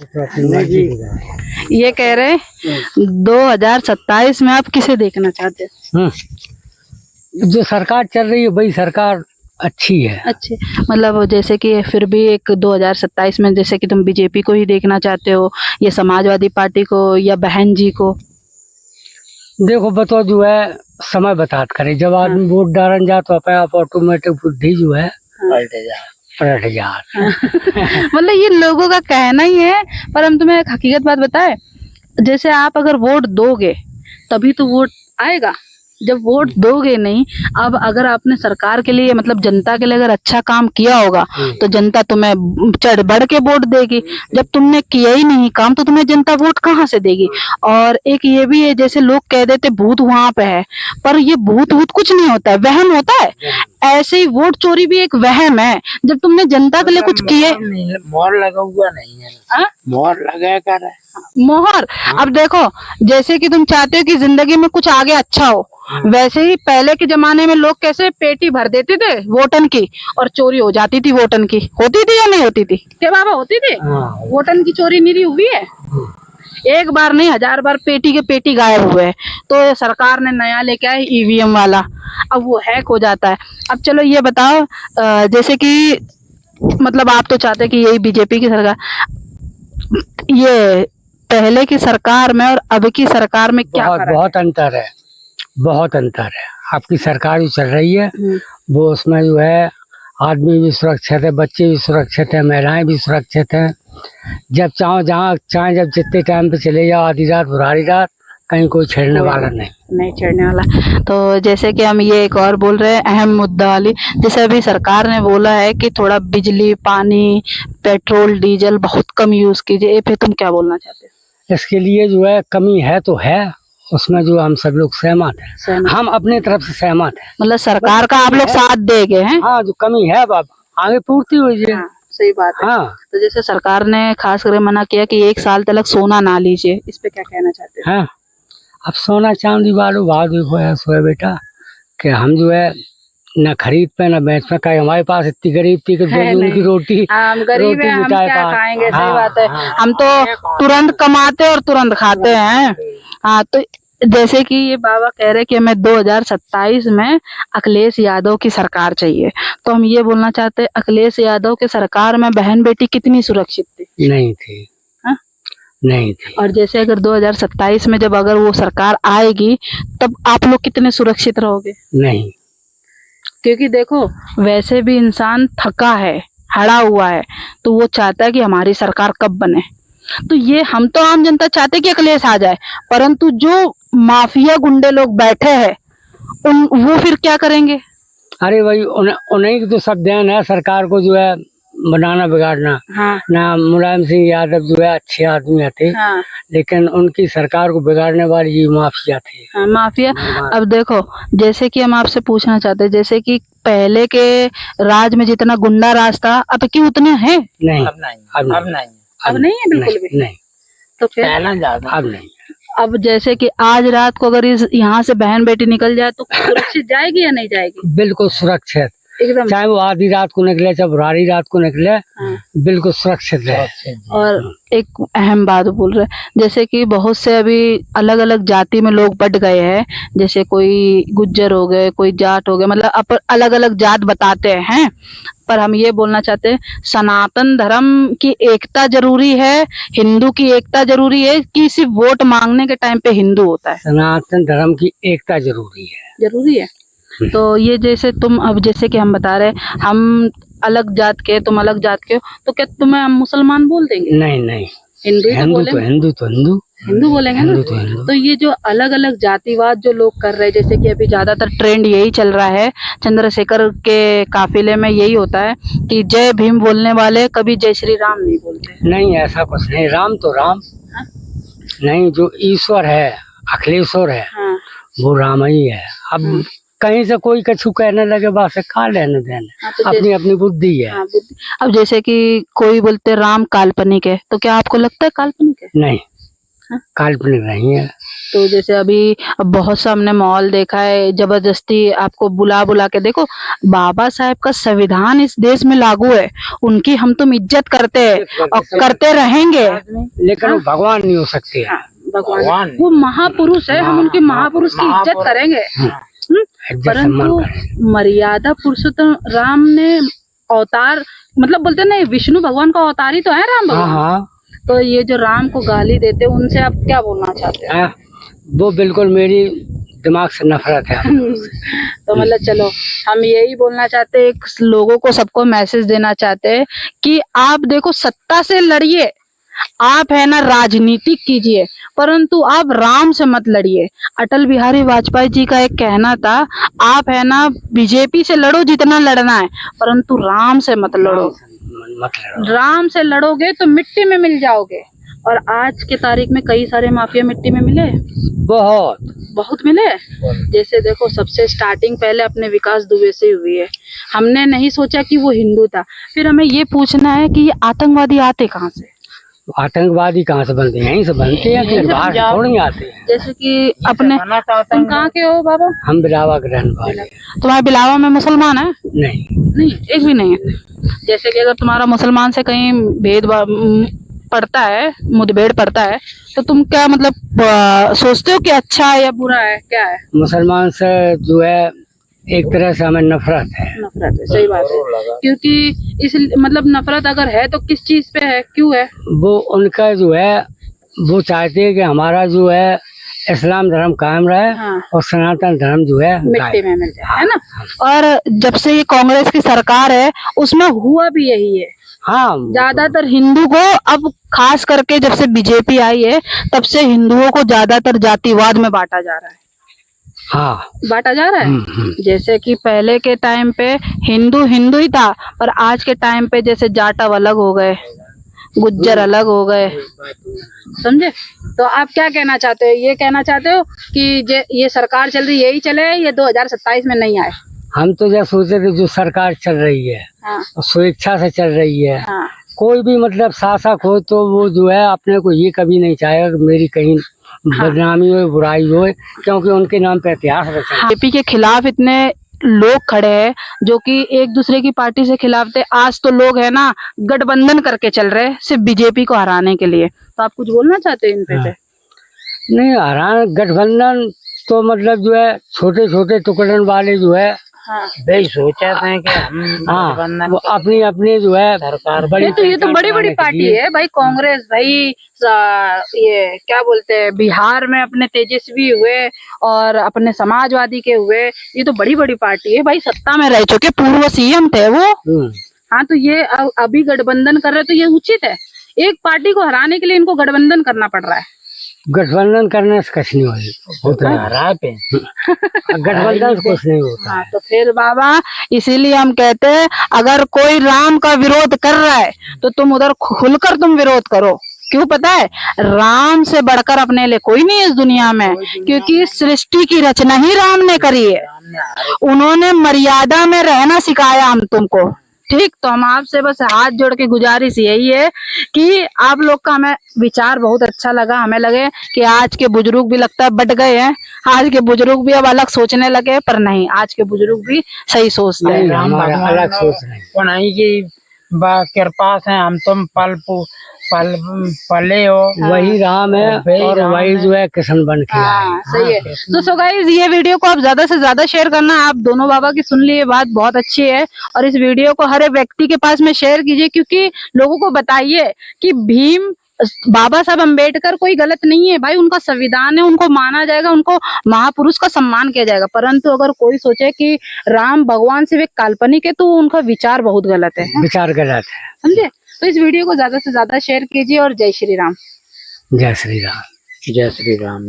जी ये कह रहे 2027 में आप किसे देखना चाहते हैं? जो सरकार चल रही है वही सरकार अच्छी है। अच्छे मतलब जैसे कि फिर भी एक 2027 में जैसे कि तुम बीजेपी को ही देखना चाहते हो या समाजवादी पार्टी को या बहन जी को? देखो बताओ जो है समय बतात करे, जब आदमी वोट डालन जा तो अपने आप ऑटोमेटिक बुद्धि जो है पलट जा। मतलब ये लोगों का कहना ही है, पर हम तुम्हें एक हकीकत बात बताएं, जैसे आप अगर वोट दोगे तभी तो वोट आएगा, जब वोट दोगे नहीं। अब अगर आपने सरकार के लिए मतलब जनता के लिए अगर अच्छा काम किया होगा तो जनता तुम्हें चढ़ बढ़ के वोट देगी। जब तुमने किया ही नहीं काम तो तुम्हें जनता वोट कहाँ से देगी? और एक ये भी है, जैसे लोग कह देते भूत वहां पे है, पर ये भूत भूत कुछ नहीं होता है, वहम होता है। ऐसे ही वोट चोरी भी एक वहम है। जब तुमने जनता के लिए कुछ किए, मोहर लगा हुआ नहीं है, मोहर लगा कर मोहर। अब देखो जैसे कि तुम चाहते हो कि जिंदगी में कुछ आगे अच्छा हो, वैसे ही पहले के जमाने में लोग कैसे पेटी भर देते थे वोटन की और चोरी हो जाती थी। वोटन की होती थी या नहीं होती थी? क्या बाबा होती थी? वोटन की चोरी निरी हुई है, एक बार नहीं 1000 बार पेटी के पेटी गायब हुए हैं। तो सरकार ने नया लेके आए ईवीएम वाला, अब वो हैक हो जाता है। अब चलो ये बताओ, जैसे कि मतलब आप तो चाहते कि यही बीजेपी की सरकार, ये पहले की सरकार में और अब की सरकार में क्या फर्क है? बहुत अंतर है, बहुत अंतर है। आपकी सरकार जो चल रही है वो उसमें जो है आदमी भी सुरक्षित है, बच्चे भी सुरक्षित है, महिलाएं भी सुरक्षित है। जब चाहो जहाँ चाहे जब जितने टाइम पे चले जाओ, आधी रात बुरारी रात, कहीं कोई छेड़ने वाला नहीं छेड़ने वाला। तो जैसे कि हम ये एक और बोल रहे हैं अहम मुद्दा वाली, जैसे अभी सरकार ने बोला है कि थोड़ा बिजली पानी पेट्रोल डीजल बहुत कम यूज कीजिए, पे तुम क्या बोलना चाहते हो? इसके लिए जो है कमी है तो है, उसमें जो हम सब लोग सहमत हैं, हम अपने तरफ से सहमत हैं। मतलब सरकार का आप लोग साथ देंगे हैं? हाँ, जो कमी है बाबा आगे पूर्ति हो जाए। हाँ, सही बात है। हाँ। तो जैसे सरकार ने खास करके मना किया कि 1 साल तक सोना ना लीजिए, इस पे क्या कहना चाहते हैं? हाँ, अब सोना चांदी वालों भाव देखो ऐसा है बेटा कि हम जो है न खरीद पे न बेच पे, कहीं हमारे पास इतनी गरीब थी कि उनकी रोटी, हम गरीब हैं, हम क्या खाएंगे? सही बात है। हाँ, हम तो तुरंत कमाते और तुरंत खाते हैं। हाँ, तो जैसे कि ये बाबा कह रहे कि हमें 2027 में अखिलेश यादव की सरकार चाहिए, तो हम ये बोलना चाहते हैं अखिलेश यादव के सरकार में बहन बेटी कितनी सुरक्षित थी? नहीं थी। हाँ? नहीं थी। और जैसे अगर 2027 में जब अगर वो सरकार आएगी तब आप लोग कितने सुरक्षित रहोगे? नहीं, क्योंकि देखो वैसे भी इंसान थका है, हड़ा हुआ है, तो वो चाहता है कि हमारी सरकार कब बने। तो ये हम तो आम जनता चाहते कि अखिलेश आ जाए, परंतु जो माफिया गुंडे लोग बैठे हैं वो फिर क्या करेंगे? अरे भाई उन्हीं की तो सब देन है सरकार को जो है बनाना बिगाड़ना। हाँ। ना मुलायम सिंह यादव जो है अच्छे आदमी थे। हाँ। लेकिन उनकी सरकार को बिगाड़ने वाली ये माफिया थे। हाँ, माफिया। अब देखो जैसे कि हम आपसे पूछना चाहते हैं, जैसे कि पहले के राज में जितना गुंडा राज था अब की उतने हैं? नहीं, अब नहीं है बिल्कुल भी नहीं। तो फिर अब नहीं। अब जैसे कि आज रात को अगर इस यहाँ से बहन बेटी निकल जाए तो सुरक्षित जाएगी या नहीं जाएगी? बिल्कुल सुरक्षित एकदम, चाहे वो आधी रात को निकले चाहे बुरारी रात को निकले। हाँ। बिल्कुल सुरक्षित है। और एक अहम बात बोल रहे हैं, जैसे कि बहुत से अभी अलग अलग जाति में लोग बट गए हैं, जैसे कोई गुज्जर हो गए, कोई जाट हो गए, मतलब अलग अलग जात बताते हैं। पर हम ये बोलना चाहते हैं सनातन धर्म की एकता जरूरी है, हिंदू की एकता जरूरी है कि सिर्फ वोट मांगने के टाइम पे हिंदू होता है? सनातन धर्म की एकता जरूरी है। जरूरी है। तो ये जैसे तुम अब जैसे कि हम बता रहे हम अलग जात के, तुम अलग जात के हो, तो क्या तुम्हें हम मुसलमान बोल देंगे? नहीं, हिंदू बोलेंगे ना। तो ये जो अलग अलग जातिवाद जो लोग कर रहे हैं, जैसे कि अभी ज्यादातर ट्रेंड यही चल रहा है, चंद्रशेखर के काफिले में यही होता है कि जय भीम बोलने वाले कभी जय श्री राम नहीं बोलते। नहीं, ऐसा कुछ नहीं। राम तो राम। हाँ? नहीं, जो ईश्वर है अखिलेश्वर है। हाँ। वो राम ही है। अब कहीं से कोई कछु कहने लगे बात से खा लेने देने। हाँ, तो अपनी अपनी बुद्धि है। हाँ, बुद्धि। अब जैसे कि कोई बोलते राम काल्पनिक है, तो क्या आपको लगता है काल्पनिक है? नहीं, काल्पनिक नहीं है। तो जैसे अभी अब बहुत सा हमने माहौल देखा है, जबरदस्ती आपको बुला बुला के देखो, बाबा साहेब का संविधान इस देश में लागू है, उनकी हम तुम इज्जत करते हैं और करते रहेंगे। लेकिन वो भगवान नहीं हो सकते हैं। भगवान वो महापुरुष है, हम उनके महापुरुष की इज्जत करेंगे। इज्जत सम्मान परंतु करें। मर्यादा पुरुषोत्तम राम ने अवतार, मतलब बोलते ना विष्णु भगवान का अवतार ही तो है राम हाँ भगवान। हाँ तो ये जो राम को गाली देते हैं, उनसे आप क्या बोलना चाहते हैं? हाँ, वो बिल्कुल मेरी दिमाग से नफरत है। तो मतलब चलो हम यही बोलना चाहते हैं, लोगों को सबको मैसेज देना चाहते हैं कि आप देखो सत्ता से लड़िए, आप है ना राजनीति कीजिए, परंतु आप राम से मत लड़िए। अटल बिहारी वाजपेयी जी का एक कहना था, आप है ना बीजेपी से लड़ो जितना लड़ना है, परंतु राम से मत लड़ो। मत लड़ो। राम से लड़ोगे तो मिट्टी में मिल जाओगे। और आज के तारीख में कई सारे माफिया मिट्टी में मिले, बहुत मिले। जैसे देखो सबसे स्टार्टिंग पहले अपने विकास दुबे से हुई है। हमने नहीं सोचा कि वो हिंदू था, फिर हमें ये पूछना है कि ये आतंकवादी आते कहाँ से? आतंकवादी कहाँ से बनते हैं? यहीं से बनते हैं, कि बाहर से थोड़ी आते हैं। जैसे कि अपने, तुम कहाँ के हो बाबा? हम बिलावा के रहने वाले। तुम्हारे बिलावा में मुसलमान है? नहीं नहीं, एक भी नहीं है। जैसे कि अगर तुम्हारा मुसलमान से कहीं पड़ता है, मुठभेड़ पड़ता है, तो तुम क्या मतलब सोचते हो कि अच्छा है या बुरा है, क्या है? मुसलमान से जो है एक तरह से हमें नफरत है। नफरत है, सही बात है। क्योंकि इस मतलब नफरत अगर है तो किस चीज पे है, क्यों है? वो उनका जो है, वो चाहते हैं कि हमारा जो है इस्लाम धर्म कायम रहे। हाँ। और सनातन धर्म जो है मिट्टी में मिल जाए, है ना? और जब से ये कांग्रेस की सरकार है, उसमें हुआ भी यही है। हाँ, ज्यादातर हिंदू को, अब खास करके जब से बीजेपी आई है, तब से हिंदुओं को ज्यादातर जातिवाद में बांटा जा रहा है। हाँ, बांटा जा रहा है। जैसे कि पहले के टाइम पे हिंदू हिंदू ही था, पर आज के टाइम पे जैसे जाटव अलग हो गए, गुज्जर अलग हो गए, समझे? तो आप क्या कहना चाहते हो? ये कहना चाहते हो कि ये सरकार चल रही यही चले, ये 2027 में नहीं आए? हम तो जब सोचे थे जो सरकार चल रही है, हाँ। स्वेच्छा से चल रही है। हाँ। कोई भी मतलब शासक हो तो वो जो है अपने को ये कभी नहीं चाहेगा कि मेरी कहीं बदनामी हो, बुराई हो, क्योंकि उनके नाम पे इतिहास रचा है। बीजेपी के खिलाफ इतने लोग खड़े हैं जो कि एक दूसरे की पार्टी से खिलाफ थे। आज तो लोग है ना गठबंधन करके चल रहे हैं सिर्फ बीजेपी को हराने के लिए। तो आप कुछ बोलना चाहते हैं इन पे? हाँ। नहीं, हराना गठबंधन तो मतलब जो है छोटे छोटे टुकड़न वाले जो है, हाँ। भाई सोचा था कि हम हाँ, वो अपनी अपनी जो है सरकार ये तो बड़ी बड़ी पार्टी है भाई, कांग्रेस भाई। ये क्या बोलते हैं, बिहार में अपने तेजस्वी हुए और अपने समाजवादी के हुए, ये तो बड़ी बड़ी पार्टी है भाई, सत्ता में रह चुके, पूर्व सीएम थे वो। हाँ, तो ये अभी गठबंधन कर रहे तो ये उचित है? एक पार्टी को हराने के लिए इनको गठबंधन करना पड़ रहा है। गठबंधन करने से कुछ नहीं होता है। गठबंधन से कुछ नहीं होता। हाँ, तो फिर बाबा इसीलिए हम कहते हैं, अगर कोई राम का विरोध कर रहा है तो तुम उधर खुलकर तुम विरोध करो। क्यों पता है? राम से बढ़कर अपने लिए कोई नहीं है इस दुनिया में, क्योंकि सृष्टि की रचना ही राम ने करी है। उन्होंने मर्यादा में रहना सिखाया हम तुमको, ठीक? तो हम आपसे बस हाथ जोड़ के गुजारिश यही है कि आप लोग का हमें विचार बहुत अच्छा लगा। हमें लगे कि आज के बुजुर्ग भी लगता है बट गए हैं, आज के बुजुर्ग भी अब अलग सोचने लगे, पर नहीं, आज के बुजुर्ग भी सही सोचते हैं। हमारा अलग सोच नहीं की कृपा से हम तुम पले हो, वही राम है और वही जो है किशन बन के आए। हाँ, सही है। तो सो गाइस, ये वीडियो को आप ज्यादा से ज्यादा शेयर करना। आप दोनों बाबा की सुन लिए बात, बहुत अच्छी है, और इस वीडियो को हर एक व्यक्ति के पास में शेयर कीजिए, क्योंकि लोगों को बताइए कि भीम बाबा साहब अम्बेडकर कोई गलत नहीं है भाई, उनका संविधान है, उनको माना जाएगा, उनको महापुरुष का सम्मान किया जाएगा। परंतु अगर कोई सोचे कि राम भगवान सिर्फ एक काल्पनिक है, तो उनका विचार बहुत गलत है। विचार गलत है, समझे? तो इस वीडियो को ज्यादा से ज्यादा शेयर कीजिए, और जय श्री राम। जय श्री राम। जय श्री राम।